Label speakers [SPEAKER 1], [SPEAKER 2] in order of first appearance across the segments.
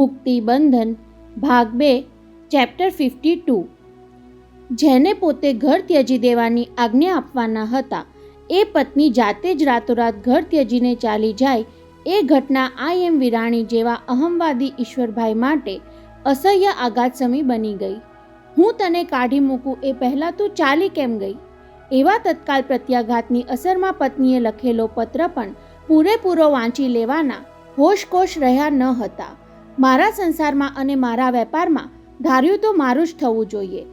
[SPEAKER 1] મુક્તિબંધન ભાગ 2 ચેપ્ટર 52। જેને પોતે ઘર ત્યજી દેવાની આજ્ઞા આપવાના હતા એ પત્ની જાતે જ રાતોરાત ઘર ત્યજીને ચાલી જાય એ ઘટના આઈ એમ વિરાણી જેવા અહમવાદી ઈશ્વરભાઈ માટે અસહ્ય આઘાતસમી બની ગઈ। હું તને કાઢી મૂકું એ પહેલાં તું ચાલી કેમ ગઈ? એવા તત્કાલ પ્રત્યાઘાતની અસરમાં પત્નીએ લખેલો પત્ર પણ પૂરેપૂરો વાંચી લેવાના હોશકોશ રહ્યા ન હતા। મારા સંસારમાં અને મારા વેપારમાં ધાર્યું તો મારું જ થવું જોઈએ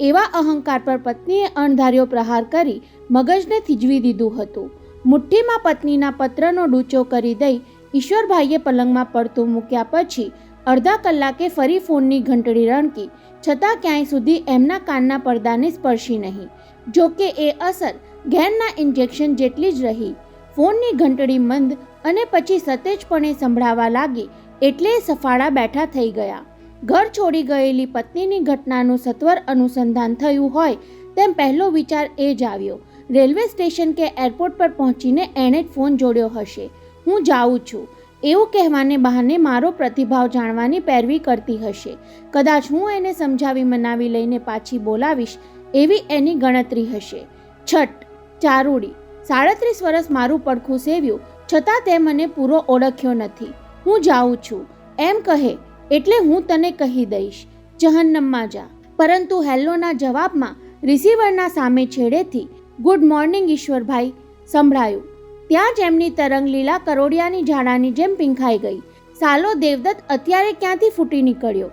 [SPEAKER 1] એવા અહંકાર પર પત્નીએ અણધાર્યો પ્રહાર કરી મગજને થીજવી દીધું હતું। મુઠ્ઠીમાં પત્નીના પત્રનો ડૂચો કરી દઈ ઈશ્વરભાઈએ પલંગમાં પડતું મૂક્યા પછી અડધા કલાકે ફરી ફોનની ઘંટડી રણકી, છતાં ક્યાંય સુધી એમના કાનના પડદાને સ્પર્શી નહીં। જોકે એ અસર ઘેરના ઇન્જેક્શન જેટલી જ રહી। ફોનની ઘંટડી મંદ અને પછી સતેજપણે સંભળાવા લાગી એટલે સફાળા બેઠા થઈ ગયા। ઘર છોડી ગયેલી પત્નીની ઘટનાનું સત્વર અનુસંધાન થયું હોય તેમ પહેલો વિચાર એ જ આવ્યો। રેલવે સ્ટેશન કે એરપોર્ટ પર પહોંચીને એણે જ ફોન જોડ્યો હશે। હું જાઉં છું એવું કહેવાને બહાને મારો પ્રતિભાવ જાણવાની પેરવી કરતી હશે। કદાચ હું એને સમજાવી મનાવી લઈને પાછી બોલાવીશ એવી એની ગણતરી હશે। છઠ ચારુડી 37 વર્ષ મારું પડખું સેવ્યું, છતાં તે મને પૂરો ઓળખ્યો નથી। હું જાઉં છું એમ કહે એટલે હું તને કહી દઈશ, જહન્નમમાં જા। પરંતુ હેલ્લોના જવાબમાં રિસીવરના સામે છેડેથી ગુડ મોર્નિંગ ઈશ્વરભાઈ સંભળાયું। ત્યાં જ એમની તરંગ લીલા કરોડિયાની ઝાડાની જેમ પીંખાઈ ગઈ। સાલો દેવદત્ત અત્યારે ક્યાંથી ફૂટી નીકળ્યો?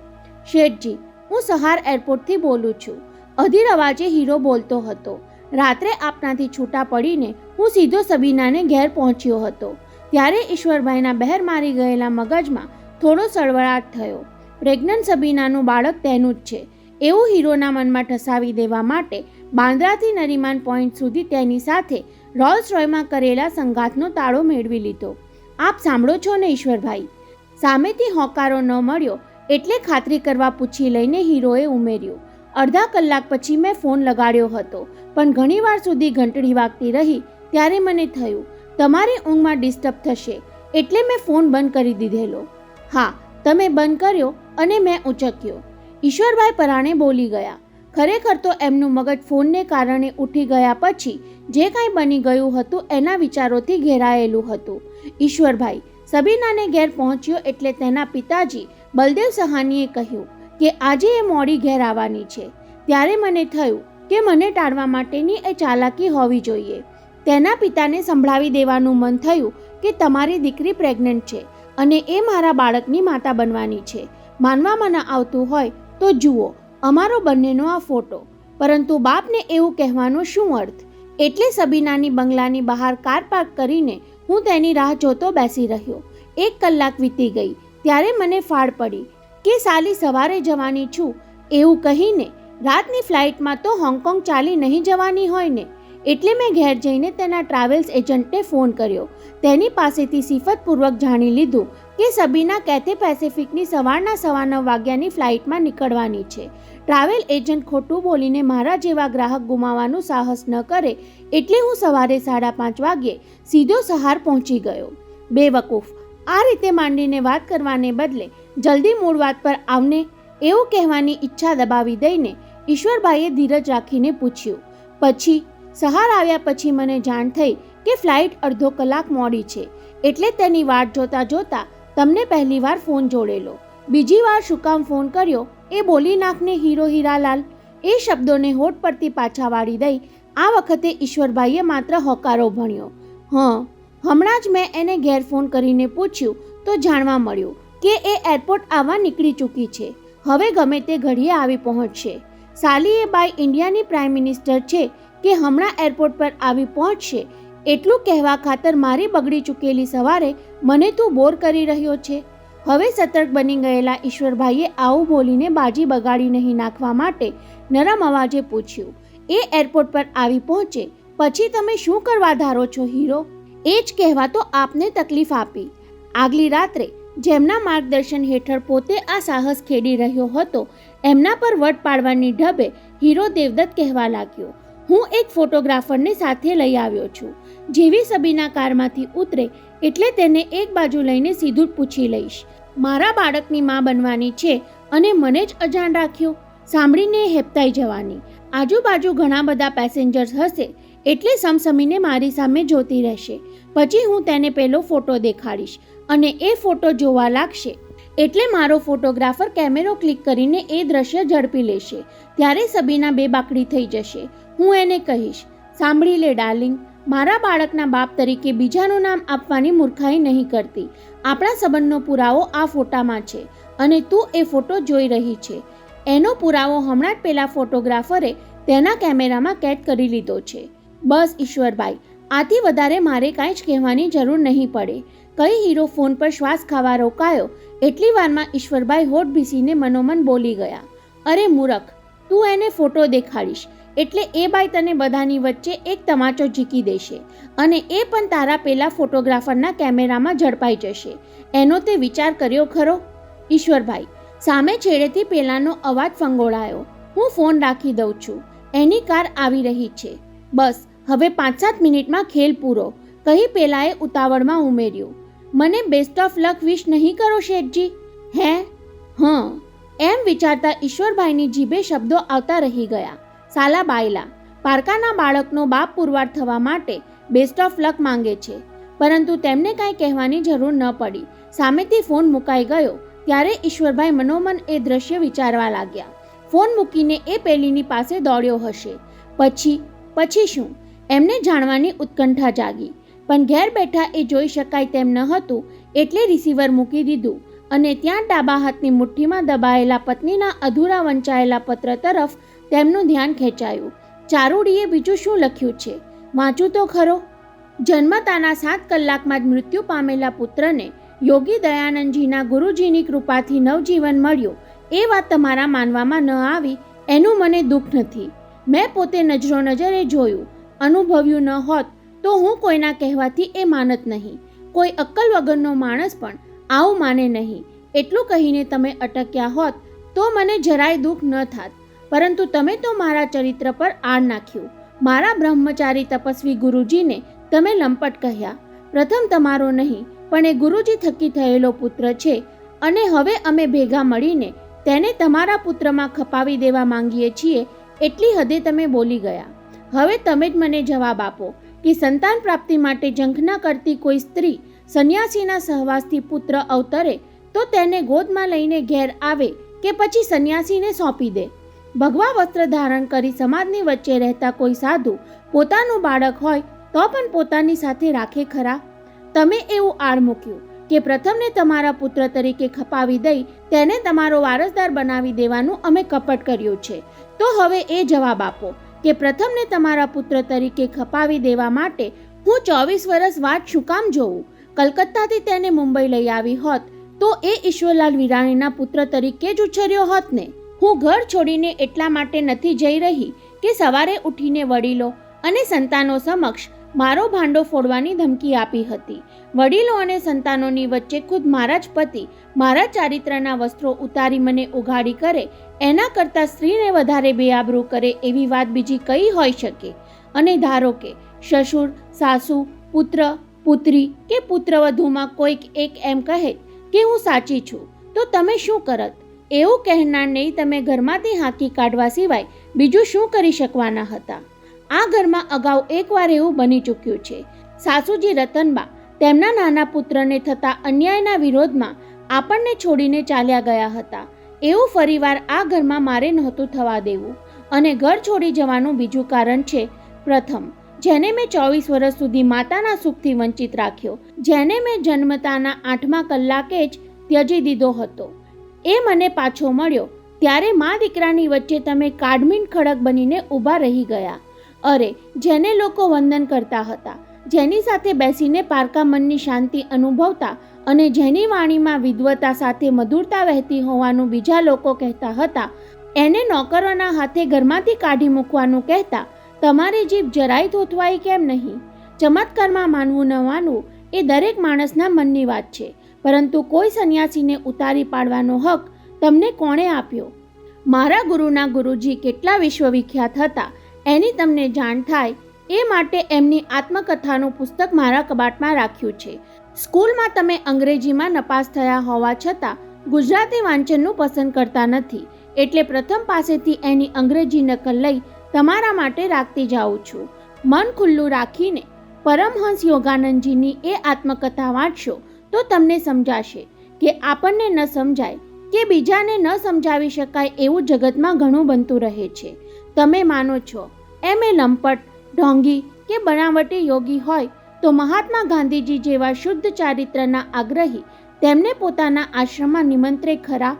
[SPEAKER 1] શેઠજી, હું સહાર એરપોર્ટથી બોલું છું, અધીર અવાજે હીરો બોલતો હતો। રાત્રે આપનાથી છૂટા પડીને હું સીધો સબીનાને ઘેર પહોંચ્યો હતો। ત્યારે ઈશ્વરભાઈના બહેર મારી ગયેલા મગજમાં થોડો સળવળાટ થયો। પ્રેગ્નન્ટ સબીનાનું બાળક તેનું જ છે એવું હીરોના મનમાં ઠસાવી દેવા માટે બાંદ્રાથી નરીમાન પોઈન્ટ સુધી તેની સાથે રોલ્સ રોયમાં કરેલા સંગાથનો તાળો મેળવી લીધો। આપ સાંભળો છો ને ઈશ્વરભાઈ? સામેથી હોકારો ન મળ્યો એટલે ખાતરી કરવા પૂછી લઈને હીરોએ ઉમેર્યું। અડધા કલાક પછી મેં ફોન લગાડ્યો હતો, પણ ઘણીવાર સુધી ઘંટડી વાગતી રહી ત્યારે મને થયું તમારી ઊંઘમાં ડિસ્ટર્બ થશે એટલે મેં ફોન બંધ કરી દીધેલો। હા, તમે બંધ કર્યો અને મેં ઊંચક્યો। ઈશ્વરભાઈ પરાણે બોલી ગયા। ખરેખર તો એમનું મગજ ફોનને કારણે ઉઠી ગયા પછી જે કાંઈ બની ગયું હતું એના વિચારોથી ઘેરાયેલું હતું। ઈશ્વરભાઈ સબીનાને ઘેર પહોંચ્યો એટલે તેના પિતાજી બલદેવ સહાનીએ કહ્યું કે આજે એ મોડી ઘેર આવવાની છે। ત્યારે મને થયું કે મને ટાળવા માટેની એ ચાલાકી હોવી જોઈએ। તેના પિતાને સંભળાવી દેવાનું મન થયું કે તમારી દીકરી પ્રેગ્નન્ટ છે અને એ મારા બાળકની માતા બનવાની છે। માનવામાં ન આવતું હોય તો જુઓ અમારો બંનેનો આ ફોટો। પરંતુ બાપને એવું કહેવાનો શું અર્થ? એટલે સબીનાની બંગલાની બહાર કાર પાર્ક કરીને હું તેની રાહ જોતો બેસી રહ્યો। 1 કલાક વીતી ગઈ ત્યારે મને ફાળ પડી કે સાલી સવારે જવાની છું એવું કહીને રાતની ફ્લાઇટમાં તો હોંગકોંગ ચાલી નહીં જવાની હોય ને। એટલે મેં ઘેર જઈને તેના ટ્રાવેલ્સ એજન્ટને ફોન કર્યો। તેની પાસેથી સિફતપૂર્વક જાણી લીધું કે સબીના કેથે પેસિફિકની સવારના 9:15 વાગ્યાની ફ્લાઇટમાં નીકળવાની છે। ટ્રાવેલ એજન્ટ ખોટું બોલીને મારા જેવા ગ્રાહક ગુમાવવાનું સાહસ ન કરે એટલે હું સવારે 5:30 વાગ્યે સીધો સહાર પહોંચી ગયો। બેવકૂફ, આ રીતે માંડીને વાત કરવાને બદલે જલ્દી મૂળ વાત પર આવને એવું કહેવાની ઈચ્છા દબાવી દઈને ઈશ્વરભાઈએ ધીરજ રાખીને પૂછ્યું। પછી સહાર આવ્યા પછી મને જાણ થઈ કે ફ્લાઇટ અડધો કલાક મોડી છે એટલે તેની વાટ જોતા જોતા તમને પહેલીવાર ફોન જોડેલો। બીજી વાર શું કામ ફોન કર્યો એ બોલી નાખને હીરો હીરાલાલ। એ શબ્દોને હોઠ પરથી પાછા વાળી દઈ આ વખતે ઈશ્વરભાઈએ માત્ર હોકારો ભણ્યો। હમણાં જ મેં એને ઘેર ફોન કરીને પૂછ્યું તો જાણવા મળ્યું કે એ એરપોર્ટ આવવા નીકળી ચૂકી છે। હવે ગમે તે ઘડીએ આવી પહોંચશે। સાલી એ બાય ઇન્ડિયાની પ્રાઇમ મિનિસ્ટર છે કે હમણાં એરપોર્ટ પર આવી પહોંચશે એટલું કહેવા ખાતર મારી બગડી ચૂકેલી સવારે મને તું બોર કરી રહ્યો છે। હવે સતર્ક બની ગયેલા ઈશ્વરભાઈએ આવું બોલીને બાજી બગાડી નહીં નાખવા માટે નરમ અવાજે પૂછ્યું, એ એરપોર્ટ પર આવી પહોંચે પછી તમે શું કરવા ધારો છો હીરો? એ જ કહેવા તો આપને તકલીફ આપી। આગલી રાત્રે જેમના માર્ગદર્શન હેઠળ પોતે આ સાહસ ખેડી રહ્યો હતો એમના પર વટ પાડવાની ઢબે હીરો દેવદત્ત કહેવા લાગ્યો, હું એક ફોટોગ્રાફરને સાથે લઈ આવ્યો છું। જેવી સબીના કારમાંથી ઉતરે એટલે તેને એક બાજુ લઈને સીધું જ પૂછી લઈશ મારા બાળકની માં બનવાની છે અને મને જ અજાણ રાખ્યો. સાંભળીને હેપતાઈ જવાની. આજુબાજુ ઘણા બધા પેસેન્જર્સ હશે એટલે સમસમીને મારી સામે જોતી રહેશે. પછી હું તેને પેલો ફોટો દેખાડીશ અને એ ફોટો જોવા લાગશે એટલે મારો ફોટોગ્રાફર કેમેરો ક્લિક કરીને એ દ્રશ્ય ઝડપી લેશે. ત્યારે સબીના બેબાકડી થઈ જશે. હું એને કહીશ, સાંભળી લે ડાર્લિંગ, મારા બાળકના બાપ તરીકે બીજાનું નામ આપવાની મૂર્ખાઈ નહીં કરતી. આપણા સંબંધનો પુરાવો આ ફોટામાં છે અને તું એ ફોટો જોઈ રહી છે. એનો પુરાવો હમણાં જ પેલા ફોટોગ્રાફરે તેના કેમેરામાં કેદ કરી લીધો છે. બસ ઈશ્વરભાઈ, આથી વધારે મારે કાંઈ જ કહેવાની જરૂર નહીં પડે. કઈ હીરો ફોન પર શ્વાસ ખાવા રોકાયો એટલી વારમાં ઈશ્વરભાઈ હોઠ ભીસીને મનોમન બોલી ગયા, અરે મૂરખ, તું એને ફોટો દેખાડીશ એટલે એ બાઈ તને બધાની વચ્ચે એક તમાચો ઝીકી દેશે અને એ પણ તારા પેલા ફોટોગ્રાફરના કેમેરામાં ઝડપાઈ જશે. એનો તે વિચાર કર્યો ખરો? ઈશ્વરભાઈ, સામે છેડેથી પેલાનો અવાજ ફંગોળાયો. હું ફોન રાખી દઉં છું, એની કાર આવી રહી છે. બસ હવે 5-7 મિનિટમાં ખેલ પૂરો, કહી પેલાએ ઉતાવળમાં ઉમેર્યું. મને બેસ્ટ ઓફ લક વિશ નહીં કરો શેઠજી? હે? હં, એમ વિચારતા ઈશ્વરભાઈની જીભે શબ્દો આવતા રહી ગયા. સાલા બાયલા, પારકાના બાળકનો બાપ પુરવાર થવા માટે બેસ્ટ ઓફ લક માંગે છે. પરંતુ તેમને કાંઈ કહેવાની જરૂર ન પડી. સામેથી ફોન મુકાઈ ગયો ત્યારે ઈશ્વરભાઈ મનોમન એ દ્રશ્ય વિચારવા લાગ્યા. ફોન મૂકીને એ પેલીની પાસે દોડ્યો હશે. પછી શું? એમને જાણવાની ઉત્કંઠા જાગી. પણ ઘેર બેઠા એ જોઈ શકાય તેમ ન હતું એટલે રિસીવર મૂકી દીધું અને ત્યાં ડાબા હાથની મુઠ્ઠીમાં દબાયેલા પત્નીના અધૂરા વંચાયેલા પત્ર તરફ તેમનું ધ્યાન ખેંચાયું. ચારુડીએ બીજું શું લખ્યું છે? વાંચું તો ખરો. જન્મતાના 7 કલાકમાં જ મૃત્યુ પામેલા પુત્રને યોગી દયાનંદજીના ગુરુજીની કૃપાથી નવજીવન મળ્યું એ વાત તમારા માનવામાં ન આવી એનું મને દુઃખ નથી. મેં પોતે નજરે જોયું, અનુભવ્યું ન હોત તો હું કોઈના કહેવાથી એ માનત નહીં. કોઈ અક્કલ વગરનો માણસ પણ આવું માને નહીં. એટલું કહીને તમે અટક્યા હોત તો મને જરાય દુઃખ ન થાત. પરંતુ તમે તો મારા ચરિત્ર પર આડ નાખ્યું. મારા બ્રહ્મચારી તપસ્વી ગુરુજીને તમે લંપટ કહ્યા. પ્રથમ તમારો નહીં પણ એ ગુરુજી થકી થયેલો પુત્ર છે અને હવે અમે ભેગા મળીને તેને તમારા પુત્રમાં ખપાવી દેવા માંગીએ છીએ એટલી હદે તમે બોલી ગયા. હવે તમે જ મને જવાબ આપો કે સંતાન પ્રાપ્તિ માટે ઝંખના કરતી કોઈ સ્ત્રી સંન્યાસીના સહવાસથી પુત્ર અવતરે તો તેને ગોદમાં લઈને ઘેર આવે કે પછી સંન્યાસીને સોંપી દે? ભગવા વસ્ત્ર ધારણ કરી સમાજની વચ્ચે રહેતા કોઈ સાધુ પોતાનું બાળક હોય તો પણ પોતાની સાથે રાખે ખરા? તમે એવું આડ મૂક્યું કે પ્રથમને તમારા પુત્ર તરીકે ખપાવી દઈ તેને તમારો વારસદાર બનાવી દેવાનું અમે કપટ કર્યું છે. તો હવે એ જવાબ આપો કે પ્રથમને તમારા પુત્ર તરીકે ખપાવી દેવા માટે હું 24 વર્ષ વાત શું કામ જોઉં? કલકત્તાથી તેને મુંબઈ લઈ આવી હોત તો એ ઈશ્વરલાલ વિરાણીના પુત્ર તરીકે જ ઉછર્યો હોત ને. હું ઘર છોડીને એટલા માટે નથી જઈ રહી કે સવારે ઉઠીને વડીલો અને સંતાનો સમક્ષ મારો ભાંડો ફોડવાની ધમકી આપી હતી. વડીલો અને સંતાનોની વચ્ચે ખુદ મારા જ પતિ મારા ચારિત્રના વસ્ત્રો ઉતારી મને ઉઘાડી કરે એના કરતાં સ્ત્રીને વધારે બેઆબરૂ કરે એવી વાત બીજી કઈ હોઈ શકે? અને ધારો કે સસુર, સાસુ, પુત્ર, પુત્રી કે પુત્રવધુમાં કોઈક એક એમ કહે કે હું સાચી છું તો તમે શું કરત? એવું કહેનાર નહીં તમે ઘરમાંથી હાંકી કાઢવા સિવાય બીજું શું કરી શકવાના હતા? આ ઘરમાં અગાઉ એકવાર એવું બની ચૂક્યું છે. સાસુજી રતનબા તેમના નાના પુત્રને થતા અન્યાયના વિરોધમાં આપણને છોડીને ચાલ્યા ગયા હતા. એવું ફરીવાર આ ઘરમાં મારે નહોતું થવા દેવું. અને ઘર છોડી જવાનું બીજું કારણ છે, પ્રથમ, જેને મેં 24 વર્ષ સુધી માતાના સુખથી વંચિત રાખ્યો, જેને મેં જન્મતાના 8મા કલાકે જ ત્યજી દીધો હતો, એ મને પાછો મળ્યો ત્યારે મા દીકરાની વચ્ચે તમે કાઢમીન ખડક બનીને ઊભા રહી ગયા. અરે, જેને લોકો વંદન કરતા હતા, જેની સાથે બેસીને પારકા મનની શાંતિ અનુભવતા અને જેની વાણીમાં વિદ્વતા સાથે મધુરતા વહેતી હોવાનું બીજા લોકો કહેતા હતા, એને નોકરોના હાથે ઘરમાંથી કાઢી મૂકવાનું કહેતા તમારી જીભ જરાય થોથવાઈ કેમ નહીં? ચમત્કારમાં માનવું ન માનવું એ દરેક માણસના મનની વાત છે, પરંતુ કોઈ સંન્યાસીને ઉતારી પાડવાનો હક તમને કોણે આપ્યો? મારા ગુરુના ગુરુજી કેટલા વિશ્વવિખ્યાત હતા એની તમને જાણ થાય એ માટે એમની આત્મકથાનું પુસ્તક મારા કબાટમાં રાખ્યું છે. સ્કૂલમાં તમે અંગ્રેજીમાં નપાસ થયા હોવા છતાં ગુજરાતી વાંચનનું પસંદ કરતા નથી, એટલે પ્રથમ પાસેથી એની અંગ્રેજી નકલ લઈ તમારા માટે રાખતી જાઉં છું. મન ખુલ્લું રાખીને પરમહંસ યોગાનંદજીની એ આત્મકથા વાંચશો તો તમને સમજાશે કે આપણને ન સમજાય કે બીજાને ન સમજાવી શકાય એવું જગતમાં ઘણું બનતું રહે છે. તમે માનો છો એમ એ લંપટ, ઢોંગી કે બનાવટી યોગી હોય તો મહાત્મા ગાંધીજી જેવા શુદ્ધ ચારિત્રના આગ્રહી તેમને પોતાના આશ્રમમાં નિમંત્રે ખરા?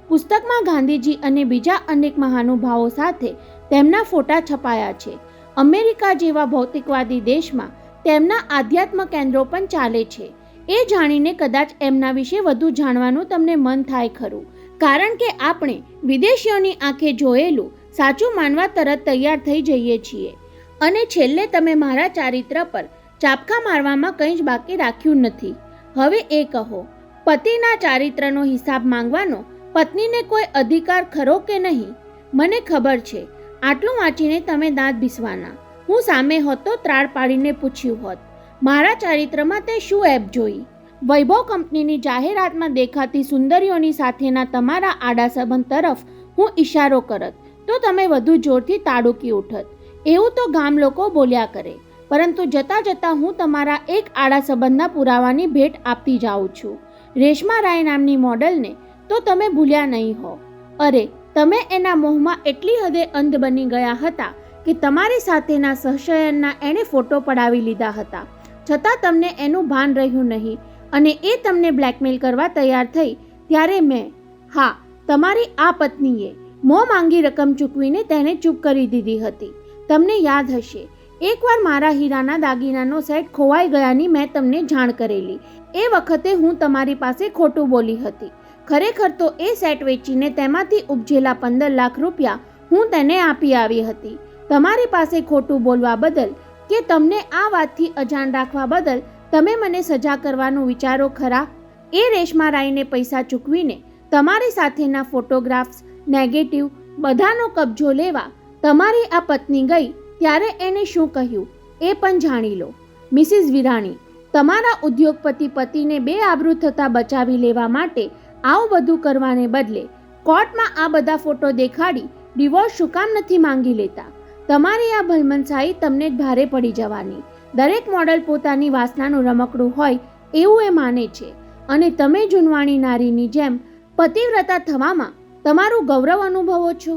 [SPEAKER 1] પુસ્તકમાં ગાંધીજી અને બીજા અનેક મહાનુભાવો સાથે તેમના ફોટા છપાયા છે. અમેરિકા જેવા ભૌતિકવાદી દેશમાં તેમના આધ્યાત્મ કેન્દ્રો પણ ચાલે છે. એ જાણીને કદાચ એમના વિશે વધુ જાણવાનું તમને મન થાય ખરું, કારણ કે આપણે વિદેશીઓની આંખે જોયેલું સાચું માનવા તરત તૈયાર થઈ જઈએ છીએ. અને છેલ્લે તમે મારા ચારિત્ર પર ચાપખા મારવામાં કંઈ જ બાકી રાખ્યું નથી. હવે એ કહો, પતિના ચારિત્રનો હિસાબ માંગવાનો પત્નીને કોઈ અધિકાર ખરો કે નહીં? મને ખબર છે આટલું વાંચીને તમે દાંત ભીસવાના. હું સામે હોત તો ત્રાડ પાડીને પૂછ્યું હોત, મારા ચારિત્રમાં તે શું એપ જોઈ? વૈભવ કંપનીની જાહેરાતમાં દેખાતી સુંદરીઓની સાથેના તમારા આડા સંબંધ તરફ હું ઈશારો કરત તો તમે વધુ જોરથી તાડુકી ઉઠત. એવું તો ગામ લોકો બોલ્યા કરે, પરંતુ જતાં જતાં હું તમારા એક આડા સંબંધના પુરાવાની ભેટ આપતી જાઉં છું. રેશમા રાય નામની મોડલને તો તમે ભૂલ્યા નહીં હો. અરે, તમે એના મોહમાં એટલી હદે અંધ બની ગયા હતા કે તમારી સાથેના સહશયનના એણે ફોટો પડાવી લીધા હતા, છતાં તમને એનું ભાન રહ્યું નહીં અને એ તમને બ્લેકમેલ કરવા તૈયાર થઈ ત્યારે મેં, હા, તમારી આ પત્નીએ મોં માંગી રકમ ચૂકવીને તેને ચૂપ કરી દીધી હતી. તમને યાદ હશે, એકવાર મારા હીરાના દાગીનાનો સેટ ખોવાઈ ગયાની મેં તમને જાણ કરેલી. એ વખતે હું તમારી પાસે ખોટું બોલી હતી. ખરેખર તો એ સેટ વેચીને તેમાંથી ઉપજેલા 15 લાખ રૂપિયા હું તેને આપી આવી હતી. તમારી પાસે ખોટું બોલવા બદલ કે તમને આ વાતથી અજાણ રાખવા બદલ તમે મને સજા કરવાનું વિચારો ખરા? એ રેશમા રાયને પૈસા ચૂકવીને તમારી સાથેના ફોટોગ્રાફ્સ, નેગેટિવ બધાનો કબજો લેવા તમારી આ પત્ની ગઈ ત્યારે એણે શું કહ્યું એ પણ જાણી લો. મિસિસ વિરાણી, તમારા ઉદ્યોગપતિ પતિને બેઆબરૂ થતાં બચાવી લેવા માટે આવું બધું કરવાને બદલે કોર્ટમાં આ બધા ફોટો દેખાડી ડિવોર્સ શું કામ નથી માંગી લેતા? તમારી આ ભલમનસાઈ તમને જ ભારે પડી જવાની. દરેક મોડલ પોતાની વાસનાનું રમકડું હોય એવું એ માને છે અને તમે જૂનવાણી નારીની જેમ પતિવ્રતા થવામાં તમારું ગૌરવ અનુભવો છો.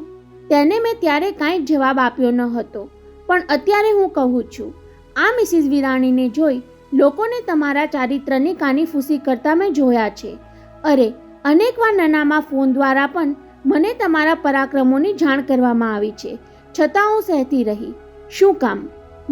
[SPEAKER 1] તેને મેં ત્યારે કાંઈ જ જવાબ આપ્યો ન હતો, પણ અત્યારે હું કહું છું. આ મિસિસ વિરાણીને જોઈ લોકોને તમારા ચારિત્રની કાનીફૂસી કરતા મેં જોયા છે. અરે, અનેકવાર નનામા ફોન દ્વારા પણ મને તમારા પરાક્રમોની જાણ કરવામાં આવી છે, છતાં હું સહેતી રહી. શું કામ?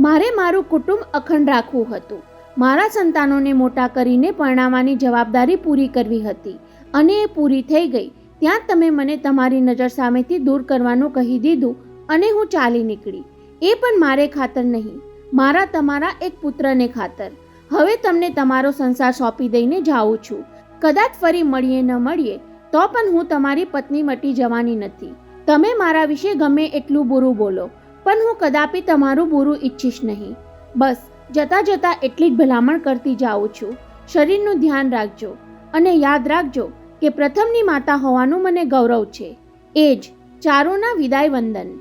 [SPEAKER 1] મારે મારું કુટુંબ અખંડ રાખવું હતું. મારા સંતાનોને મોટા કરીને પરણાવવાની જવાબદારી પૂરી કરવી હતી અને એ પૂરી થઈ ગઈ ત્યાં તમે મને તમારી નજર સામેથી દૂર કરવાનું કહી દીધું અને હું ચાલી નીકળી. એ પણ મારે ખાતર નહીં, મારા તમારા એક પુત્રને ખાતર. હવે તમને તમારો સંસાર સોંપી દઈને જાઉં છું. કદાચ ફરી મળીએ ન મળીએ તો પણ હું તમારી પત્ની મટી જવાની નથી. તમે મારા વિશે ગમે એટલું બુરું બોલો, પણ હું કદાપી તમારું બુરું ઈચ્છીશ નહીં. બસ જતાં જતાં એટલી જ ભલામણ કરતી જાઉં છું. શરીરનું ધ્યાન રાખજો અને યાદ રાખજો કે પ્રથમની માતા હોવાનું મને ગૌરવ છે. એ જ ચારુના વિદાય વંદન.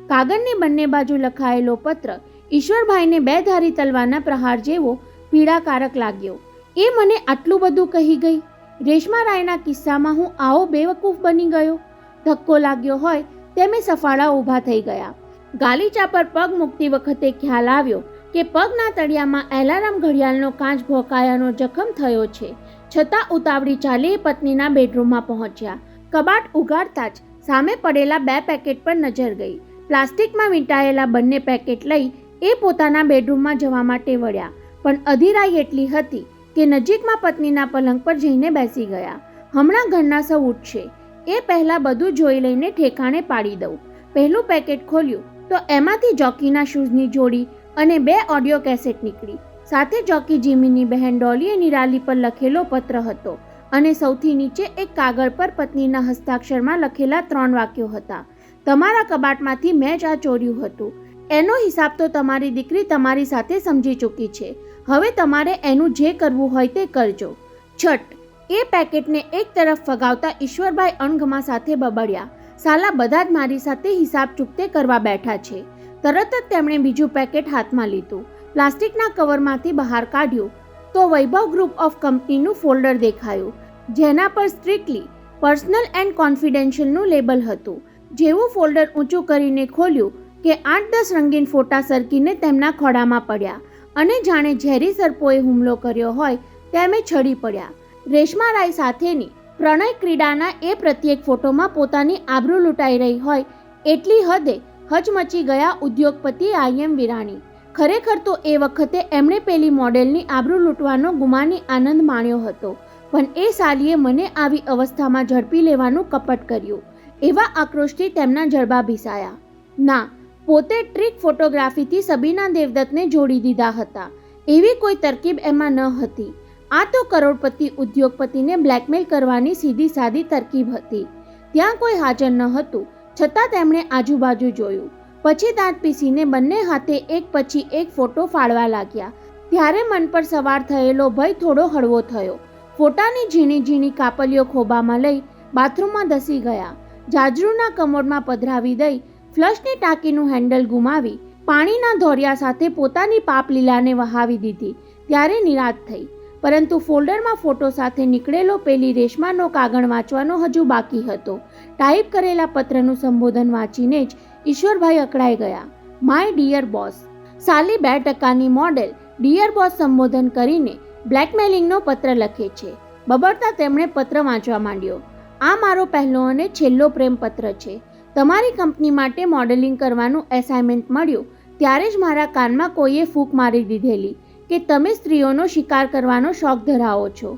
[SPEAKER 1] કાગળની બંને બાજુ લખાયેલો પત્ર ઈશ્વરભાઈને બે ધારી તલવારના પ્રહાર જેવો પીડાકારક લાગ્યો. એ મને આટલું બધું કહી ગઈ. રેશમા રાયના કિસ્સામાં હું આવો બેવકૂફ બની ગયો. ધક્કો લાગ્યો હોય તેમે સફાળા ઊભા થઈ ગયા. ગાલીચા પર પગ મૂકતી વખતે ખ્યાલ આવ્યો કે પગના તળિયામાં એલાર્મ ઘડિયાળનો કાચ ભોંકાયાનો જખમ થયો છે. છતાં ઉતાવળી ચાલી પત્નીના બેડરૂમમાં પહોંચ્યા. કબાટ ઉગાડતા જ સામે પડેલા 2 પેકેટ પર નજર ગઈ. પ્લાસ્ટિકમાં વીંટાયેલા બંને પેકેટ લઈ એ પોતાના બેડરૂમમાં જવા માટે વળ્યા, પણ અધીરાઈ એટલી હતી કે નજીકમાં પત્નીના પલંગ પર જઈને બેસી ગયા. હમણાં ઘરના સૌ ઉઠશે, એ પહેલાં બધું જોઈ લઈને ઠેકાણે પાડી દઉં. પહેલું પેકેટ ખોલ્યું તો એમાંથી જોકીના શૂઝની જોડી અને 2 ઓડિયો કેસેટ નીકળી. સાથે જોકી જીમીની બહેન ડોલીએ નિરાલી પર લખેલો પત્ર હતો અને સૌથી નીચે એક કાગળ પર પત્નીના હસ્તાક્ષરમાં લખેલા 3 વાક્યો હતા. તમારા કબાટમાંથી મેં જ આ ચોર્યું હતું. એનો હિસાબ તો તમારી દીકરી તમારી સાથે સમજી ચૂકી છે. હવે તમારે એનું જે કરવું હોય તે કરજો. છઠ. એ પેકેટને એક તરફ ફગાવતા ઈશ્વરભાઈ અણગમા સાથે બબડ્યા, સાલા બધા જ મારી સાથે હિસાબ ચૂકતે કરવા બેઠા છે. તરત જ તેમણે બીજું પેકેટ હાથમાં લીધું, પ્લાસ્ટિકના કવરમાંથી બહાર કાઢ્યું તો વૈભવ ગ્રુપ ઓફ કંપનીનું ફોલ્ડર દેખાયું, જેના પર સ્ટ્રિક્ટલી પર્સનલ એન્ડ કોન્ફિડેન્શિયલનું લેબલ હતું. જેવું ફોલ્ડર ઊંચું કરીને ખોલ્યું કે 8-10 રંગીન ફોટા સરકીને તેમના ખોળામાં પડ્યા અને જાણે ઝેરી સર્પોએ હુમલો કર્યો હોય તેમે છડી પડ્યા. રેશમા રાય સાથેની પ્રણય ક્રીડાના એ પ્રત્યેક ફોટોમાં પોતાની આબરૂ લૂંટાઈ રહી હોય એટલી હદે હચમચી ગયા ઉદ્યોગપતિ આઈ.એમ. વિરાણી. ખરેખર તો એ વખતે એમણે પેલી મોડેલની આબરૂ લૂંટવાનો ગુમાની આનંદ માણ્યો હતો, પણ એ સાલીએ મને આવી અવસ્થામાં ઝડપી લેવાનું કપટ કર્યું. એવા આક્રોશથી તેમના જડબા ભીસાયા. ના, પોતે ટ્રીક ફોટોગ્રાફીથી સબીના દેવદત્તને જોડી દીધા હતા. એવી કોઈ તરકીબ એમાં ન હતી. આ તો કરોડપતિ ઉદ્યોગપતિને બ્લેકમેલ કરવાની સીધી સાદી તરકીબ હતી. ત્યાં કોઈ હાજર ન હતું, છતાં તેમણે આજુબાજુ જોયું. પછી દાંત પીસીને બંને હાથે એક પછી એક ફોટો ફાડવા લાગ્યા. ત્યારે મન પર સવાર થયેલો ભય થોડો હળવો થયો. ફોટાની ઝીણી ઝીણી કાપલીઓ ખોબામાં લઈ બાથરૂમમાં ધસી ગયા. જાજરૂના કમોડમાં પધરાવી દઈ ફ્લશની ટાંકીનું હેન્ડલ ગુમાવી પાણીના ધોરિયા સાથે પોતાની પાપ લીલાને વહાવી દીધી. ત્યારે નિરાશ થઈ, પરંતુ ફોલ્ડરમાં ફોટો સાથે નીકળેલો પેલી રેશમાનો કાગળ વાંચવાનો હજુ બાકી હતો. ટાઈપ કરેલા પત્રનું સંબોધન વાંચીને જ ઈશ્વરભાઈ અકળાઈ ગયા. My dear boss. સાલી 2% મોડેલ ડિયર બોસ સંબોધન કરીને બ્લેકમેલિંગનો પત્ર લખે છે. બબડતા તેમણે પત્ર વાંચવા માંડ્યો. આ મારો પહેલો અને છેલ્લો પ્રેમ પત્ર છે. તમારી કંપની માટે મોડેલિંગ કરવાનું એસાઇનમેન્ટ મળ્યું ત્યારે જ મારા કાનમાં કોઈએ ફૂંક મારી દીધેલી કે તમે સ્ત્રીઓનો શિકાર કરવાનો શોખ ધરાવો છો.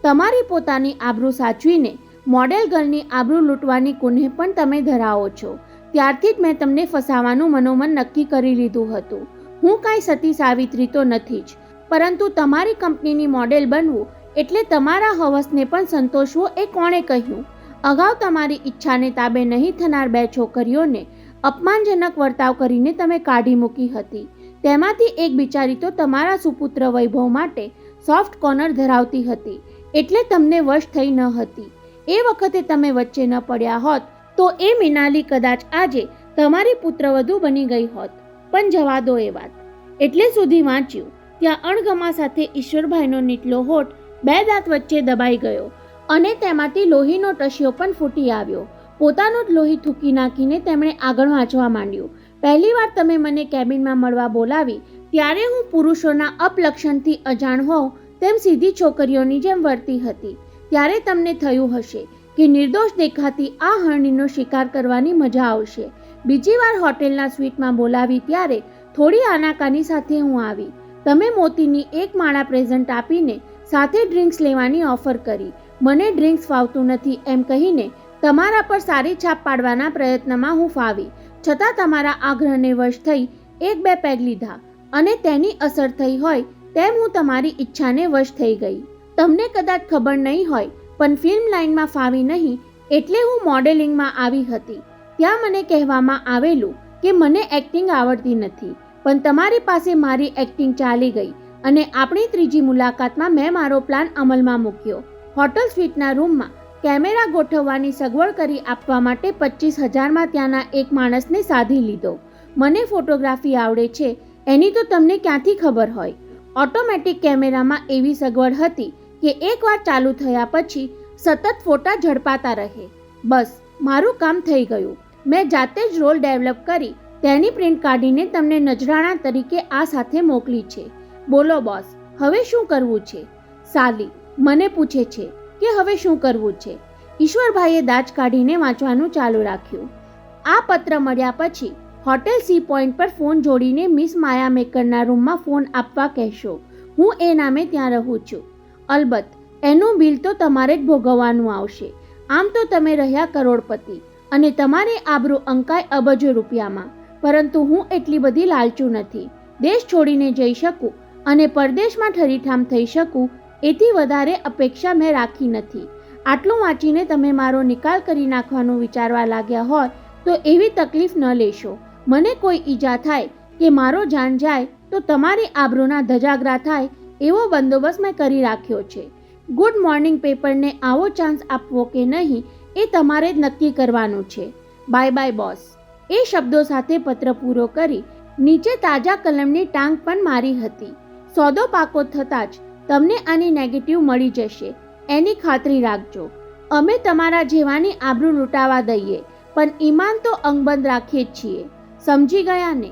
[SPEAKER 1] તમારી પોતાની આબરૂ સાચવીને મોડેલ ગર્લની આબરૂ લૂંટવાની કુનેહ પણ તમે ધરાવો છો. ત્યારથી જ મેં તમને ફસાવાનું મનોમન નક્કી કરી લીધું હતું. હું કાંઈ સતી સાવિત્રી તો નથી જ, પરંતુ તમારી કંપનીની મોડેલ બનવું એટલે તમારા હવસને પણ સંતોષવો એ કોણે કહ્યું? અગાઉ તમારી ઈચ્છાને તાબે નહીં થનાર 2 છોકરીઓને અપમાનજનક વર્તાવ કરીને તમે કાઢી મૂકી હતી. તેમાંથી એક બિચારી તો તમારા સુપુત્ર વૈભવ માટે સોફ્ટ કોર્નર ધરાવતી હતી, એટલે તમને વશ થઈ ન હતી. એ વખતે તમે વચ્ચે ન પડ્યા હોત તો એ મિનાલી કદાચ આજે તમારી પુત્રવધુ બની ગઈ હોત. પણ જવા દો એ વાત. એટલે સુધી વાંચ્યું ત્યાં અણગમા સાથે ઈશ્વરભાઈનો નીચલો હોઠ 2 દાંત વચ્ચે દબાઈ ગયો અને તેમાંથી લોહીનો ટશિયો પણ ફૂટી આવ્યો. પોતાનું જ લોહી થૂકી નાખીને તેમણે આગળ વાંચવા માંડ્યું. પહેલીવાર તમે મને કેબિનમાં મળવા બોલાવી ત્યારે હું પુરુષોના અપલક્ષણથી અજાણ હોઉં તેમ સીધી છોકરીઓની જેમ વર્તી હતી. ત્યારે તમને થયું હશે કે નિર્દોષ દેખાતી આ હરણીનો શિકાર કરવાની મજા આવશે. બીજી વાર હોટેલના સ્વીટમાં બોલાવી ત્યારે થોડી આનાકાની સાથે હું આવી. તમે મોતીની એક માળા પ્રેઝન્ટ આપીને સાથે ડ્રિંક્સ લેવાની ઓફર કરી. મને ડ્રિંક્સ ફાવતું નથી એમ કહીને તમારા પર સારી છાપ પાડવાના પ્રયત્નમાં હું ફાવી. છતાં તમારા આગ્રહને વશ થઈ 1-2 પેગ લીધા અને તેની અસર થઈ હોય તેમ હું તમારી ઈચ્છાને વશ થઈ ગઈ. તમને કદાચ ખબર નહીં હોય, પણ ફિલ્મ લાઇનમાં ફાવી નહીં એટલે હું મોડેલિંગમાં આવી હતી. ત્યાં મને કહેવામાં આવેલું કે મને એક્ટિંગ આવડતી નથી, પણ તમારી પાસે મારી એક્ટિંગ ચાલી ગઈ અને આપણી ત્રીજી મુલાકાતમાં મેં મારો પ્લાન અમલમાં મૂક્યો. હોટલ સ્વીટના રૂમમાં કેમેરા ગોઠવવાની સગવડ કરી આપવા માટે 25,000માં ત્યાંના એક માણસને સાધી લીધો. મને ફોટોગ્રાફી આવડે છે એની તો તમને ક્યાંથી ખબર હોય? ઓટોમેટિક કેમેરામાં એવી સગવડ હતી કે એકવાર ચાલુ થયા પછી સતત ફોટા ઝડપાતા રહે. બસ મારું કામ થઈ ગયું. મેં જાતે જ રોલ ડેવલપ કરી તેની પ્રિન્ટ કાઢીને તમને નજરાણા તરીકે આ સાથે મોકલી છે. બોલો બોસ, હવે શું કરવું છે? સાલી મને પૂછે છે કે હવે શું કરવું છે. ઈશ્વરભાઈએ દાજ કાઢીને વાંચવાનું ચાલુ રાખ્યું. આ પત્ર મળ્યા પછી હોટેલ સી પોઈન્ટ પર ફોન જોડીને મિસ માયા મેકરના રૂમમાં ફોન આપવા કહેશો. હું એ નામે ત્યાં રહું છું. અલબત્ત એનું બિલ તો તમારે જ ભોગવવાનું આવશે. આમ તો તમે રહ્યા કરોડપતિ અને તમારી આબરૂ અંકાય અબજો રૂપિયામાં, પરંતુ હું એટલી બધી લાલચુ નથી. દેશ છોડીને જઈ શકું અને પરદેશમાં ઠરીઠામ થઈ શકું એથી વધારે અપેક્ષા મેં રાખી નથી. આટલું વાંચીને તમે મારો નિકાલ કરી નાખવાનું વિચારવા લાગ્યા હોય તો એવી તકલીફ ન લેશો. મને કોઈ ઈજા થાય કે મારો જાન જાય તો તમારી આબરૂના ધજાગરા થાય એવો બંદોબસ્ત મેં કરી રાખ્યો છે. ગુડ મોર્નિંગ પેપરને આવો ચાન્સ આપવો કે નહીં એ તમારે જ નક્કી કરવાનું છે. Bye bye boss. એ શબ્દો સાથે પત્ર પૂરો કરી નીચે તાજા કલમની ટાંગ પણ મારી હતી. સોદો પાકો થતાં જ તમને આની નેગેટિવ મળી જશે એની ખાતરી રાખજો. અમે તમારા જેવાની આબરૂ લૂંટાવા દઈએ પણ ઈમાન તો અંગબંધ રાખીએ જ છીએ. સમજી ગયા ને?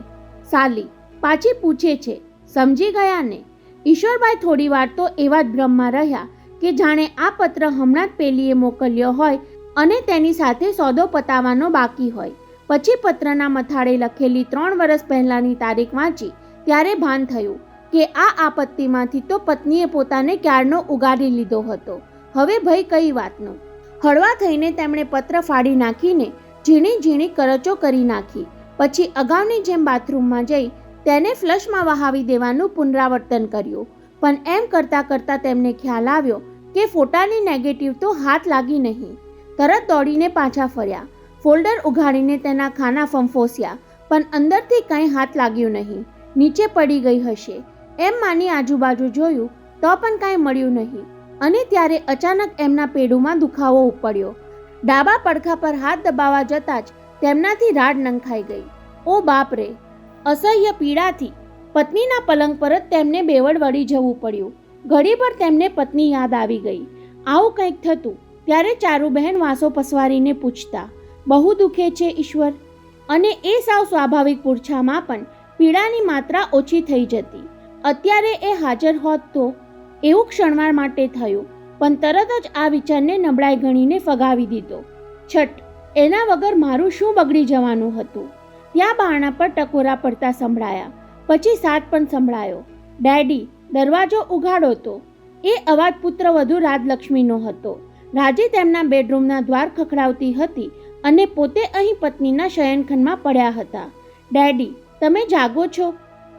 [SPEAKER 1] સાલી પાછી પૂછે છે, સમજી ગયા ને? ઈશ્વરભાઈ થોડી વાર તો એવા જ ભ્રમમાં રહ્યા કે જાણે આ પત્ર હમણાં જ પેલીએ મોકલ્યો હોય અને તેની સાથે સોદો પતાવવાનો બાકી હોય. પછી પત્રના મથાળે લખેલી 3 વર્ષ પહેલાંની તારીખ વાંચી ત્યારે ભાન થયું કે આ આપત્તિમાંથી તો પત્નીએ પોતાને ક્યારનો ઉગારી લીધો હતો. હવે ભય કઈ વાતનો. હળવા થઈને તેમણે પત્ર ફાડી નાખીને ઝીણી ઝીણી કરચો કરી નાખી. પછી અગાઉની જેમ બાથરૂમમાં જઈ તેને ફ્લશમાં વહાવી દેવાનું પુનરાવર્તન કર્યું. પણ એમ કરતાં કરતાં તેમને ખ્યાલ આવ્યો કે ફોટાની નેગેટિવ તો હાથ લાગી નહીં. તરત દોડીને પાછા ફર્યા. ફોલ્ડર ઉઘાડીને તેના ખાના ફંફોસ્યા પણ અંદરથી કંઈ હાથ લાગ્યું નહીં. નીચે પડી ગઈ હશે એમ માની આજુબાજુ જોયું તો પણ કાંઈ મળ્યું નહીં. અને ત્યારે અચાનક એમના પેડુમાં દુખાવો ઉપડ્યો. ડાબા પડખા પર હાથ દબાવવા જતાં જ તેમનાથી રાડ નંખાઈ ગઈ. ઓ બાપ રે! અસહ્ય પીડાથી પત્નીના પલંગ પર જ તેમને બેવડ વળી જવું પડ્યું. ઘડીભર તેમને પત્ની યાદ આવી ગઈ. આવું કંઈક થતું ત્યારે ચારુબહેન વાંસો પસવારીને પૂછતા, બહુ દુખે છે ઈશ્વર? અને એ સાવ સ્વાભાવિક પૂરછામાં પણ પીડાની માત્રા ઓછી થઈ જતી. અત્યારે એ હાજર હોત તો? એવું ક્ષણવાર માટે થયું પણ તરત જ આ વિચારને નબળાઈ ગણીને ફગાવી દીધો. છટ! એના વગર મારું શું બગડી જવાનું હતું? ત્યાં બારણા પર ટકોરા પડતા સંભળાયા. પછી સાદ પણ સંભળાયો. ડેડી, દરવાજો ઉઘાડો તો. એ અવાજ પુત્રવધુ રાજલક્ષ્મીનો હતો. રાજે તેમના બેડરૂમના દ્વાર ખખડાવતી હતી અને પોતે અહીં પત્નીના શયનખંડમાં પડ્યા હતા. ડેડી, તમે જાગો છો?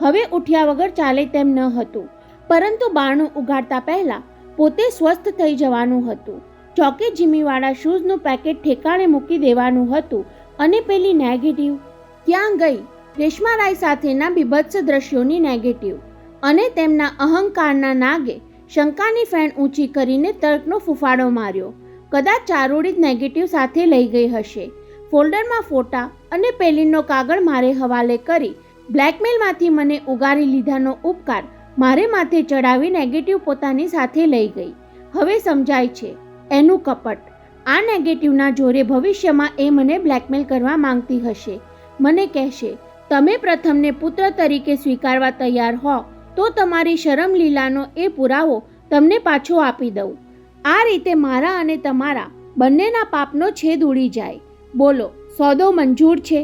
[SPEAKER 1] હવે ઉઠ્યા વગર ચાલે તેમ ન હતું, પરંતુ બારણું ઉઘાડતા પહેલા પોતે સ્વસ્થ થઈ જવાનું હતું. ચોકે જીમીવાળા શૂઝનું પેકેટ ઠેકાણે મૂકી દેવાનું હતું અને પેલી નેગેટિવ ક્યાં ગઈ? રેશમારાય સાથેના બીભત્સ દ્રશ્યોની નેગેટિવ. અને તેમના અહંકારના નાગે શંકાની ફેણ ઊંચી કરીને તર્કનો ફૂફાડો માર્યો. કદાચ ચારુડી જ નેગેટિવ સાથે લઈ ગઈ હશે. ફોલ્ડરમાં ફોટા અને પેલીનો કાગળ મારે હવાલે કરી બ્લેકમેલમાંથી મને ઉગારી લીધાનો ઉપકાર મારે માથે ચડાવી નેગેટિવ પોતાની સાથે લઈ ગઈ. હવે સમજાય છે એનું કપટ. આ નેગેટિવના જોરે ભવિષ્યમાં એ મને બ્લેકમેલ કરવા માંગતી હશે. મને કહેશે, તમે પ્રથમને પુત્ર તરીકે સ્વીકારવા તૈયાર હો તો તમારી શરમ લીલાનો એ પુરાવો તમને પાછો આપી દઉં. આ રીતે મારા અને તમારા બંનેના પાપનો છેદ ઉડી જાય. બોલો, સોદો મંજૂર છે?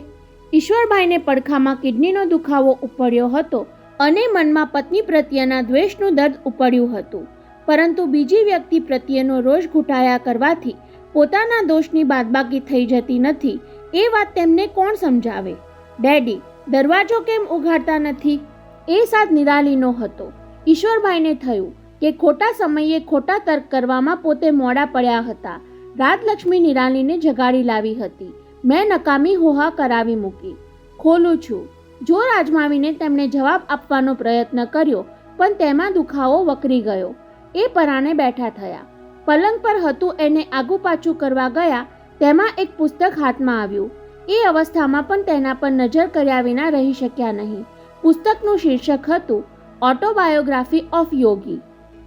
[SPEAKER 1] ઈશ્વરભાઈને પડખામાં કિડનીનો દુખાવો ઉપડ્યો હતો અને મનમાં પત્ની પ્રત્યેના દ્વેષનું દર્દ ઉપડ્યું હતું. પરંતુ બીજી વ્યક્તિ પ્રત્યેનો રોષ ઘૂંટાયા કરવાથી પોતાના દોષની બાદબાકી થઈ જતી નથી એ વાત તેમને કોણ સમજાવે? ડેડી, દરવાજો કેમ ઉઘાડતા નથી? એ સાદ નિરાલીનો હતો. ઈશ્વરભાઈને થયું કે ખોટા સમયે ખોટા તર્ક કરવામાં પોતે મોડા પડ્યા હતા. રાજલક્ષ્મી નિરાલીને જગાડી લાવી હતી. મેં નકામી હોહા કરાવી મૂકી. ખોલું છું. જોર આજમાવીને તેમણે જવાબ આપવાનો પ્રયત્ન કર્યો પણ તેમાં દુખાવો વકરી ગયો. એ પરાણે બેઠા થયા. પલંગ પર હતું એને આગુ પાછું કરવા ગયા તેમાં એક પુસ્તક હાથમાં આવ્યું. એ અવસ્થામાં પણ તેના પર નજર કર્યા વિના રહી શક્યા નહીં. પુસ્તકનું શીર્ષક હતું ઓટોબાયોગ્રાફી ઓફ યોગી.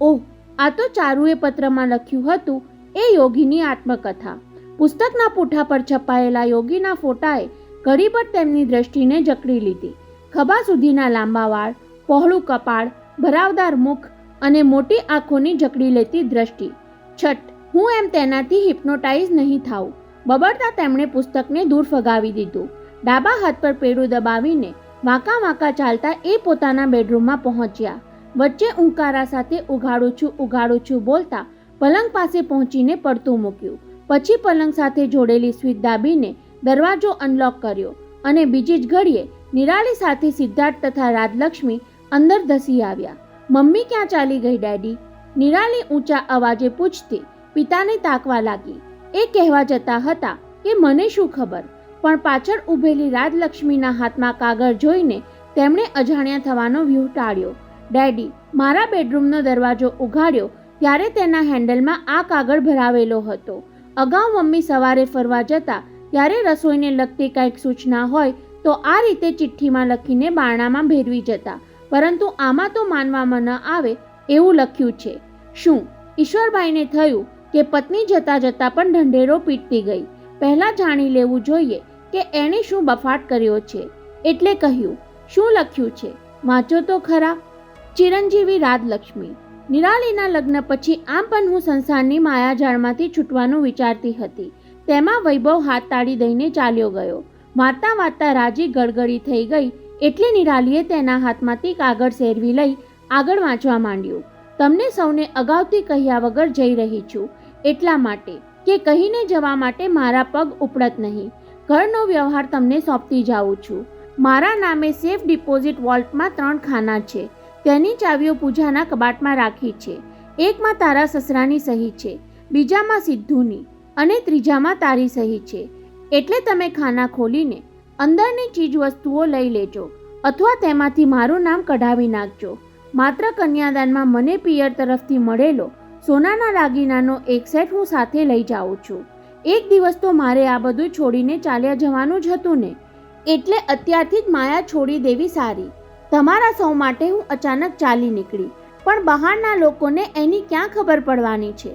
[SPEAKER 1] ઓહ, આ તો ચારુએ પત્રમાં લખ્યું હતું એ યોગીની આત્મકથા. પુસ્તકના પૂઠા પર છપાયેલા યોગીના ફોટાએ ઘડીભર તેમની દ્રષ્ટિને જકડી લીધી. ખભા સુધીના લાંબા વાળ, પહોળું કપાળ, ભરાવદાર મુખ અને મોટી આંખોની જકડી લેતી દ્રષ્ટિ. છટ! હું એમ તેનાથી હિપ્નોટાઇઝ નહીં થાઉં. બબડતા તેમણે પુસ્તકને દૂર ફગાવી દીધું. ડાબા હાથ પર પેડું દબાવીને વાંકા વાંકા ચાલતા એ પોતાના બેડરૂમમાં પહોંચ્યા. વચ્ચે ઊંકારા સાથે ઉઘાડું છું બોલતા પલંગ પાસે પહોંચીને પડતું મૂક્યું. પછી પલંગ સાથે જોડેલી સ્વિચ દાબીને દરવાજો અનલોક કર્યો અને બીજી જ ઘડીએ નિરાલી સાથે સિદ્ધાર્થ તથા રાજલક્ષ્મી અંદર ધસી આવ્યા. મમ્મી ક્યાં ચાલી ગઈ ડેડી? નિરાલી ઊંચા અવાજે પૂછતી પિતાને તાકવા લાગી. એ કહેવા જતા હતા કે મને શું ખબર, પણ પાછળ ઊભેલી રાજલક્ષ્મીના હાથમાં કાગળ જોઈને તેમણે અજાણ્યા થવાનો વ્યૂહ ટાળ્યો. ડેડી મારા બેડરૂમનો દરવાજો ઉઘાડ્યો ત્યારે તેના હેન્ડલમાં આ કાગળ ભરાવેલો હતો. અગાઉ મમ્મી સવારે ફરવા જતા ત્યારે રસોઈને લગતી કંઈક સૂચના હોય તો આ રીતે ચિઠ્ઠીમાં લખીને બારણામાં ભેરવી જતા, પરંતુ આમાં તો માનવામાં ન આવે એવું લખ્યું છે. શું ઈશ્વરભાઈને થયું કે પત્ની જતા જતા પણ ઢંઢેરો પીટતી ગઈ. પહેલાં જાણી લેવું જોઈએ કે એણે શું બફાટ કર્યો છે. એટલે કહ્યું, શું લખ્યું છે, વાંચો તો ખરા. ચિરંજીવી રાજલક્ષ્મી. નિરાલીના લગ્ન પછી આમ પણ હું સંસારની માયાજાળમાંથી છૂટવાનું વિચારતી હતી. તેમાં વૈભવ હાથ તાળી દઈને ચાલ્યો ગયો. વાંચતા વાંચતા રાજી ગળગળી થઈ ગઈ એટલે નિરાલીએ તેના હાથમાંથી કાગળ સેરવી લઈ આગળ વાંચવા માંડ્યું. તમને સૌને અગાઉથી કહ્યા વગર જઈ રહી છું, એટલા માટે કે કહીને જવા માટે મારા પગ ઉપડત નહીં. ઘરનો વ્યવહાર તમને સોંપતી જાઉં છું. મારા નામે સેફ ડિપોઝિટ વોલ્ટમાં 3 ખાના છે. તેની ચાવીઓ પૂજાના કબાટમાં રાખી છે. એકમાં તારા સસરાની સહી છે, બીજામાં સિદ્ધુની અને ત્રીજામાં તારી સહી છે. એટલે તમે ખાના ખોલીને અંદરની ચીજ વસ્તુઓ લઈ લેજો અથવા તેમાંથી મારું નામ કઢાવી નાખજો. માત્ર કન્યાદાનમાં મને પિયર તરફથી મળેલો સોનાના દાગીનાનો એક સેટ હું સાથે લઈ જાઉં છું. એક દિવસ તો મારે આ બધું છોડીને ચાલ્યા જવાનું જ હતું ને, એટલે અત્યારથી જ માયા છોડી દેવી સારી. તમારા સૌ માટે હું અચાનક ચાલી નીકળી, પણ બહારના લોકોને એની ક્યાં ખબર પડવાની છે.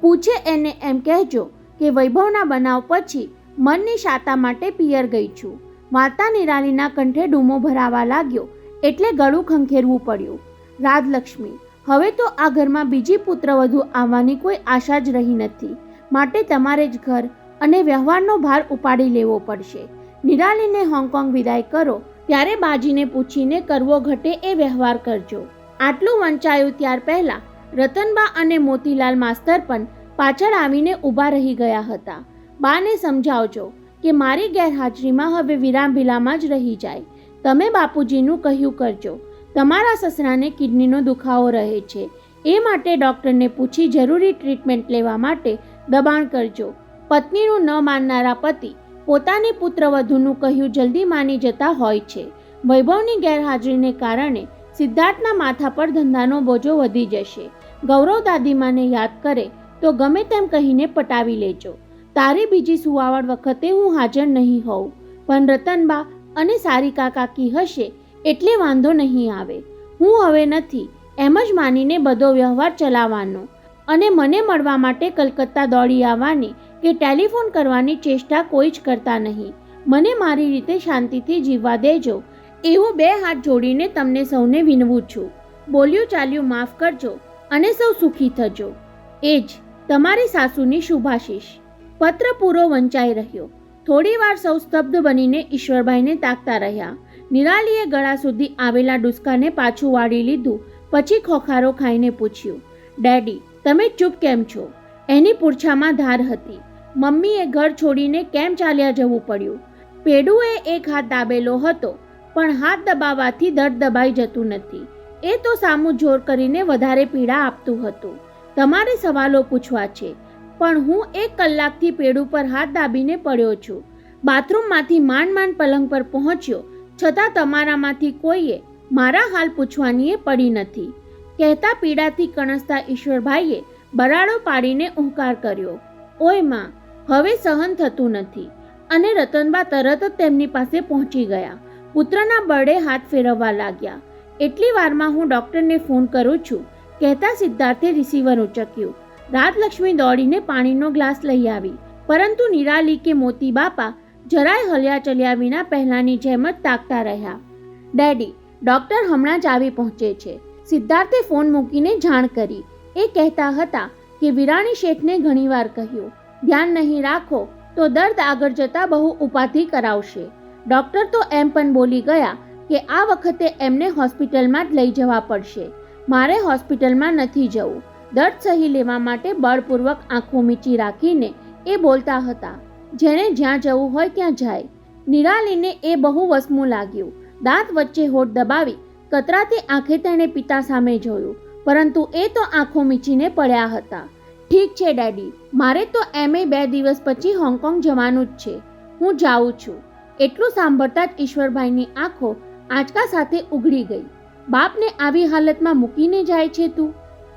[SPEAKER 1] પૂછે એને એમ કહેજો કે વૈભવના બનાવ પછી મનની શાતા માટે પિયર ગઈ છું. વાર્તા નિરાલીના કંઠે ડૂમો ભરાવા લાગ્યો એટલે ગળું ખંખેરવું પડ્યું. રાજલક્ષ્મી, હવે તો આ ઘરમાં બીજી પુત્રવધુ આવવાની કોઈ આશા જ રહી નથી, માટે તમારે જ ઘર અને વ્યવહારનો ભાર ઉપાડી લેવો પડશે. નિરાલીને હોંગકોંગ વિદાય કરો ત્યારે બાજીને પૂછીને કરવો ઘટે એ વ્યવહાર કરજો. આટલું વંચાયું ત્યાર પહેલાં રતનબા અને મોતીલાલ માસ્તર પણ પાછળ આવીને ઊભા રહી ગયા હતા. બાને સમજાવજો કે મારી ગેરહાજરીમાં હવે વિરામભીલામાં જ રહી જાય. તમે બાપુજીનું કહ્યું કરજો. તમારા સસરાને કિડનીનો દુખાવો રહે છે, એ માટે ડૉક્ટરને પૂછી જરૂરી ટ્રીટમેન્ટ લેવા માટે દબાણ કરજો. પત્નીનું ન માનનારા પતિ પોતાની પુત્રવધૂનું કહ્યું જલ્દી માની જતા હોય છે. વૈભવની ગેરહાજરીને કારણે સિદ્ધાર્થના માથા પર ધંધાનો બોજો વધી જશે. ગૌરવ દાદીમાને યાદ કરે તો ગમે તેમ કહીને પટાવી લેજો. તારી બીજી સુવાવડ વખતે હું હાજર નહીં હોઉં, પણ રતનબા અને સારિકા કાકી હશે એટલે વાંધો નહીં આવે. હું હવે નથી એમ જ માનીને બધો વ્યવહાર ચલાવવાનો અને મને મળવા માટે કલકત્તા દોડી આવવાની કે ટેલિફોન કરવાની ચેષ્ટા કોઈ જ કરતા નહીં. મને મારી રીતે શાંતિથી જીવવા દેજો એવું 2 હાથ જોડીને તમને સૌને વિનવું છું. બોલ્યું ચાલ્યું માફ કરજો અને સૌ સુખી થજો. એ જ તમારી સાસુની શુભાશીષ. પત્ર પૂરો વંચાઈ રહ્યો. થોડીવાર સૌ સ્તબ્ધ બનીને ઈશ્વરભાઈને તાકતા રહ્યા. નિરાલીએ ગળા સુધી આવેલા ડુસકાને પાછું વાળી લીધું, પછી ખોખારો ખાઈને પૂછ્યું, ડેડી તમે ચૂપ કેમ છો? એની પૂંછામાં ધાર હતી. મમ્મીએ ઘર છોડીને કેમ ચાલ્યા જવું પડ્યું? પેડુએ એક હાથ દાબેલો હતો, પણ હાથ દબાવવાથી દર્દ દબાઈ જતું નથી. એ તો સામું જોર કરીને વધારે પીડા આપતું હતું. તમારે સવાલો પૂછવા છે, પણ હું 1 કલાકથી પેડું પર હાથ દાબીને પડ્યો છું. બાથરૂમમાંથી માંડ પલંગ પર પહોંચ્યો, છતાં તમારામાંથી કોઈએ મારા હાલ પૂછવાની એ પડી નથી. કહેતા પીડાથી કણસતા ઈશ્વરભાઈએ બરાડો પાડીને ઉહકાર કર્યો, ઓય માં, હવે સહન થતું નથી. અને રતનબા તરત જ તેમની પાસે પહોંચી ગયા. પુત્રના બળે હાથ ફેરવવા લાગ્યા. એટલી વારમાં હું ડૉક્ટરને ફોન કરું છું, કહેતા સિદ્ધાર્થે રિસીવર ઉંચક્યું. રાજલક્ષ્મી દોડીને પાણીનો ગ્લાસ લઈ આવી, પરંતુ નિરાલી કે મોતી બાપા જરાય હલ્યા ચલ્યા વિના પહેલાંની જેમ જ તાકતા રહ્યા. ડેડી, ડૉક્ટર હમણાં જ આવી પહોંચે છે. સિદ્ધાર્થે ફોન મૂકીને જાણ કરી. એ કહેતા હતા કે વિરાણી શેઠને ઘણીવાર કહ્યું, ધ્યાન નહીં રાખો તો દર્દ આગળ જતાં બહુ ઉપાધિ કરાવશે. ડૉક્ટર તો એમ પણ બોલી ગયા કે આ વખતે એમને હોસ્પિટલમાં જ લઈ જવા પડશે. મારે હોસ્પિટલમાં નથી જવું. દર્દ સહી લેવા માટે બળપૂર્વક આંખો મીચી રાખીને એ બોલતા હતા. જેને જ્યાં જવું હોય ત્યાં જાય. નિરાલીને એ બહુ વસમું લાગ્યું. દાંત વચ્ચે હોઠ દબાવી કતરાતી આંખે તેણે પિતા સામે જોયું, પરંતુ એ તો આંખો મીચીને પડ્યા હતા. ઠીક છે ડેડી, મારે તો એમે 2 દિવસ પછી હોંગકોંગ જવાનું જ છે. હું જાઉં છું. એટલું સાંભળતા જ ઈશ્વરભાઈની આંખો આંચકા સાથે ઉઘડી ગઈ. બાપને આવી હાલતમાં મૂકીને જાય છે તું?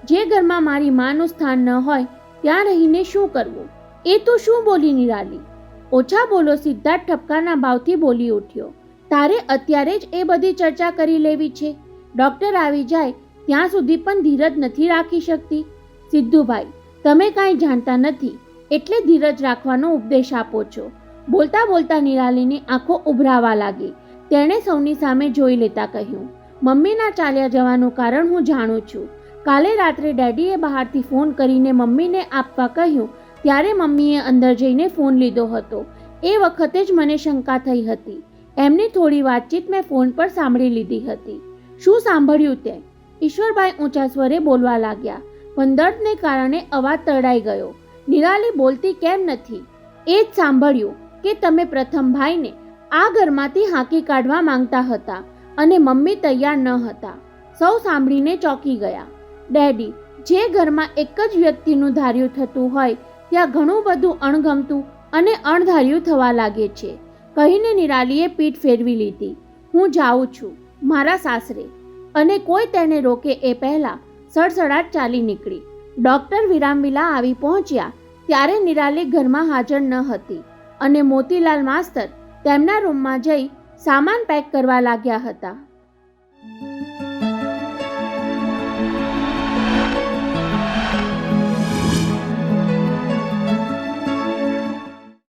[SPEAKER 1] જે ઘરમાં મારી માનું સ્થાન ન હોય ત્યાં રહીને શું કરવું? એ તું શું બોલી નિરાલી? ઓછા બોલો, સિદ્ધાર્થ ઠપકાના ભાવથી બોલી ઉઠ્યો. તારે અત્યારે જ એ બધી ચર્ચા કરી લેવી છે? ડૉક્ટર આવી જાય ત્યાં સુધી પણ ધીરજ નથી રાખી શકતી? સિદ્ધુભાઈ, તમે કાંઈ જાણતા નથી એટલે ધીરજ રાખવાનો ઉપદેશ આપો છો. બોલતા બોલતા નિરાલીની આંખો ઉભરાવા લાગી. તેણે સૌની સામે જોઈ લેતા કહ્યું, મમ્મીના ચાલ્યા જવાનું કારણ હું જાણું છું. કાલે રાત્રે ડેડીએ બહારથી ફોન કરીને મમ્મીને આપવા કહ્યું ત્યારે મમ્મીએ અંદર જઈને ફોન લીધો હતો. એ વખતે જ મને શંકા થઈ હતી. એમની થોડી વાતચીત મેં ફોન પર સાંભળી લીધી હતી. શું સાંભળ્યું તે? ઈશ્વરભાઈ ઊંચા સ્વરે બોલવા લાગ્યા, પણ દર્દને કારણે અવાજ તરડાઈ ગયો. નિરાલી બોલતી કેમ નથી? એ જ સાંભળ્યું કે તમે પ્રથમ ભાઈને આ ઘરમાંથી હાંકી કાઢવા માંગતા હતા અને મમ્મી તૈયાર ન હતા. સૌ સાંભળીને ચોંકી ગયા. ડેડી, જે ઘરમાં એક જ વ્યક્તિનું ધાર્યું થતું હોય ત્યાં ઘણું બધું અણગમતું અને અણધાર્યું થવા લાગે છે, કહીને નિરાલીએ પીઠ ફેરવી લીધી. હું જાઉં છું મારા સાસરે. અને કોઈ તેને રોકે એ પહેલાં સડસડાટ ચાલી નીકળી. ડૉક્ટર વિરામવિલા આવી પહોંચ્યા ત્યારે નિરાલી ઘરમાં હાજર ન હતી અને મોતીલાલ માસ્તર તેમના રૂમમાં જઈ સામાન પેક કરવા લાગ્યા હતા.